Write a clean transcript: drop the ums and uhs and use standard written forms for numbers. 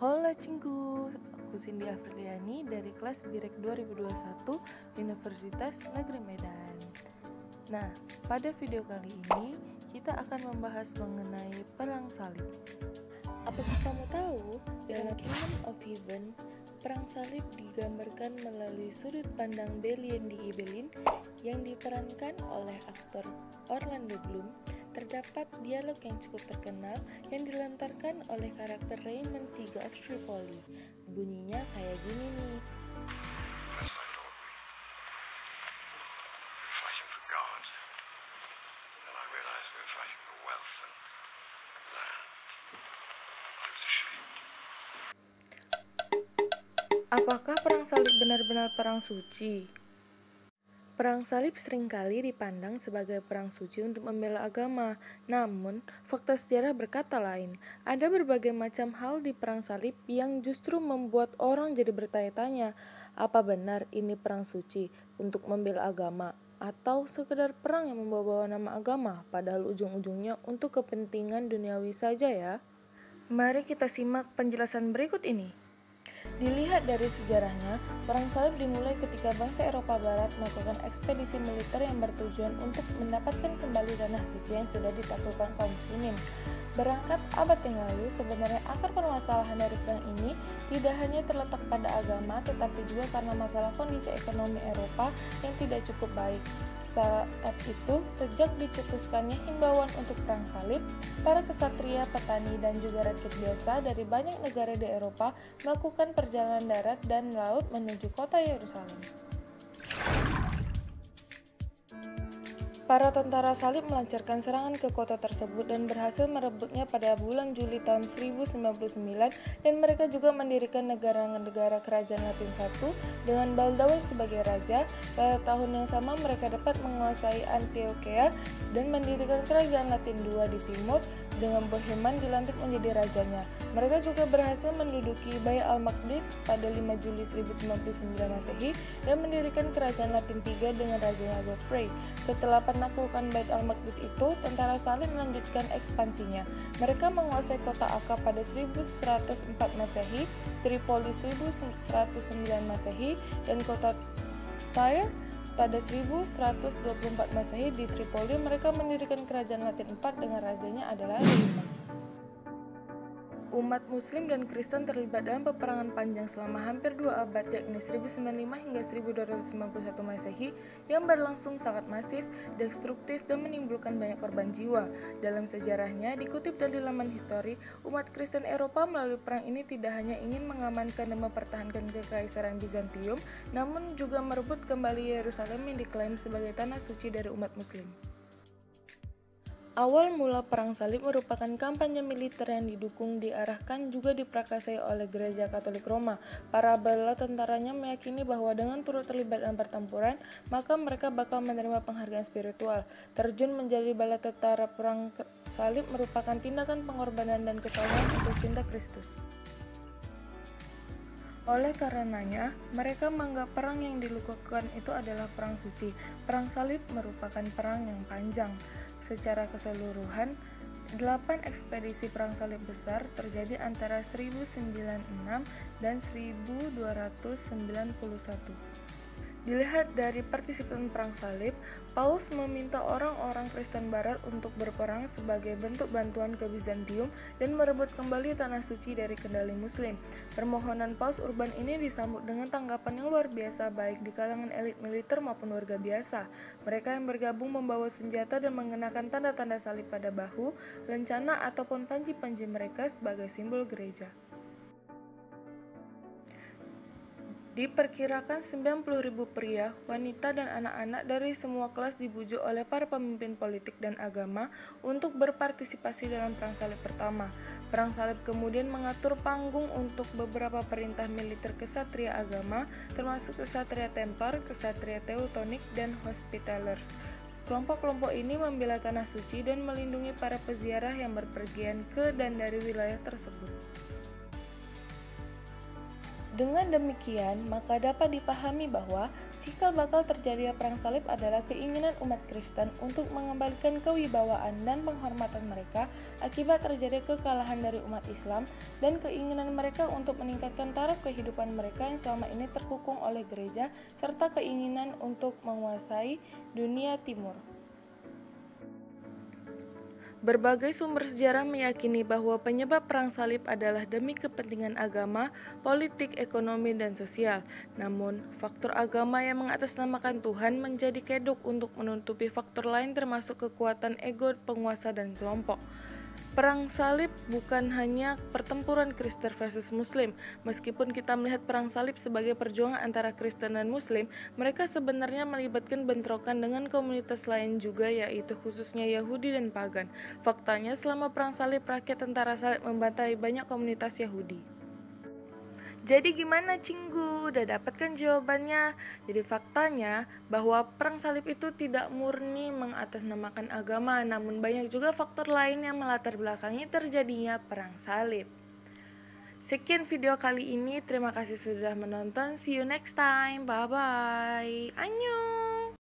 Hola cinggu, aku Cindy Afriliani dari kelas Birek 2021 Universitas Negeri Medan. Nah, pada video kali ini kita akan membahas mengenai Perang Salib. Apakah kamu tahu, dalam Kingdom of Heaven, Perang Salib digambarkan melalui sudut pandang Belien di Ibelin yang diperankan oleh aktor Orlando Bloom. Terdapat dialog yang cukup terkenal yang dilontarkan oleh karakter Raymond III of Tripoli. Bunyinya kayak gini nih. Apakah perang salib benar-benar perang suci? Perang salib seringkali dipandang sebagai perang suci untuk membela agama. Namun, fakta sejarah berkata lain. Ada berbagai macam hal di perang salib yang justru membuat orang jadi bertanya-tanya, apa benar ini perang suci untuk membela agama? Atau sekedar perang yang membawa nama agama, padahal ujung-ujungnya untuk kepentingan duniawi saja ya? Mari kita simak penjelasan berikut ini. Dilihat dari sejarahnya, Perang Salib dimulai ketika bangsa Eropa Barat melakukan ekspedisi militer yang bertujuan untuk mendapatkan kembali tanah suci yang sudah ditaklukkan kaum muslimin. Berangkat abad yang lalu, sebenarnya akar permasalahan dari perang ini tidak hanya terletak pada agama, tetapi juga karena masalah kondisi ekonomi Eropa yang tidak cukup baik. Saat itu, sejak dicetuskannya himbauan untuk perang salib, para kesatria, petani, dan juga rakyat biasa dari banyak negara di Eropa melakukan perjalanan darat dan laut menuju kota Yerusalem. Para tentara salib melancarkan serangan ke kota tersebut dan berhasil merebutnya pada bulan Juli tahun 1099, dan mereka juga mendirikan negara kerajaan Latin I dengan Baldawin sebagai raja. Pada tahun yang sama mereka dapat menguasai Antioquia dan mendirikan kerajaan Latin II di timur dengan Boheman dilantik menjadi rajanya. Mereka juga berhasil menduduki Bait al-Maqdis pada 5 Juli 1099 Masehi dan mendirikan kerajaan Latin III dengan rajanya Godfrey. Setelah penaklukan Bait al-Maqdis itu, tentara salib melanjutkan ekspansinya. Mereka menguasai kota Akka pada 1104 Masehi, Tripoli 1109 Masehi, dan kota Tyre pada 1124 Masehi. Di Tripoli mereka mendirikan kerajaan Latin IV dengan rajanya adalah Rima. Umat Muslim dan Kristen terlibat dalam peperangan panjang selama hampir 2 abad, yakni 1095 hingga 1291 Masehi, yang berlangsung sangat masif, destruktif, dan menimbulkan banyak korban jiwa. Dalam sejarahnya, dikutip dari laman histori, umat Kristen Eropa melalui perang ini tidak hanya ingin mengamankan dan mempertahankan kekaisaran Bizantium, namun juga merebut kembali Yerusalem yang diklaim sebagai tanah suci dari umat Muslim. Awal mula Perang Salib merupakan kampanye militer yang diarahkan juga diprakarsai oleh Gereja Katolik Roma. Para bala tentaranya meyakini bahwa dengan turut terlibat dalam pertempuran, maka mereka bakal menerima penghargaan spiritual. Terjun menjadi bala tentara Perang Salib merupakan tindakan pengorbanan dan kesalahan untuk cinta Kristus. Oleh karenanya, mereka menganggap perang yang dilakukan itu adalah perang suci. Perang Salib merupakan perang yang panjang. Secara keseluruhan, 8 ekspedisi perang salib besar terjadi antara 1096 dan 1291. Dilihat dari partisipan perang salib, Paulus meminta orang-orang Kristen Barat untuk berperang sebagai bentuk bantuan ke Bizantium dan merebut kembali tanah suci dari kendali Muslim. Permohonan Paus Urban ini disambut dengan tanggapan yang luar biasa baik di kalangan elit militer maupun warga biasa. Mereka yang bergabung membawa senjata dan mengenakan tanda-tanda salib pada bahu, lencana ataupun panji-panji mereka sebagai simbol gereja. Diperkirakan 90.000 pria, wanita, dan anak-anak dari semua kelas dibujuk oleh para pemimpin politik dan agama untuk berpartisipasi dalam Perang Salib pertama. Perang Salib kemudian mengatur panggung untuk beberapa perintah militer kesatria agama, termasuk kesatria Templar, kesatria Teutonic, dan Hospitallers. Kelompok-kelompok ini membela tanah suci dan melindungi para peziarah yang berpergian ke dan dari wilayah tersebut. Dengan demikian, maka dapat dipahami bahwa cikal bakal terjadinya perang salib adalah keinginan umat Kristen untuk mengembalikan kewibawaan dan penghormatan mereka akibat terjadi kekalahan dari umat Islam dan keinginan mereka untuk meningkatkan taraf kehidupan mereka yang selama ini terkukung oleh gereja serta keinginan untuk menguasai dunia timur. Berbagai sumber sejarah meyakini bahwa penyebab perang salib adalah demi kepentingan agama, politik, ekonomi, dan sosial. Namun, faktor agama yang mengatasnamakan Tuhan menjadi kedok untuk menutupi faktor lain termasuk kekuatan ego penguasa dan kelompok. Perang salib bukan hanya pertempuran Kristen versus Muslim. Meskipun kita melihat perang salib sebagai perjuangan antara Kristen dan Muslim, mereka sebenarnya melibatkan bentrokan dengan komunitas lain juga, yaitu khususnya Yahudi dan Pagan. Faktanya, selama perang salib, rakyat tentara salib membantai banyak komunitas Yahudi. Jadi gimana Cinggu? Udah dapat kan jawabannya? Jadi faktanya bahwa perang salib itu tidak murni mengatasnamakan agama, namun banyak juga faktor lain yang melatar belakangi terjadinya perang salib. Sekian video kali ini, terima kasih sudah menonton. See you next time. Bye bye. Annyeong.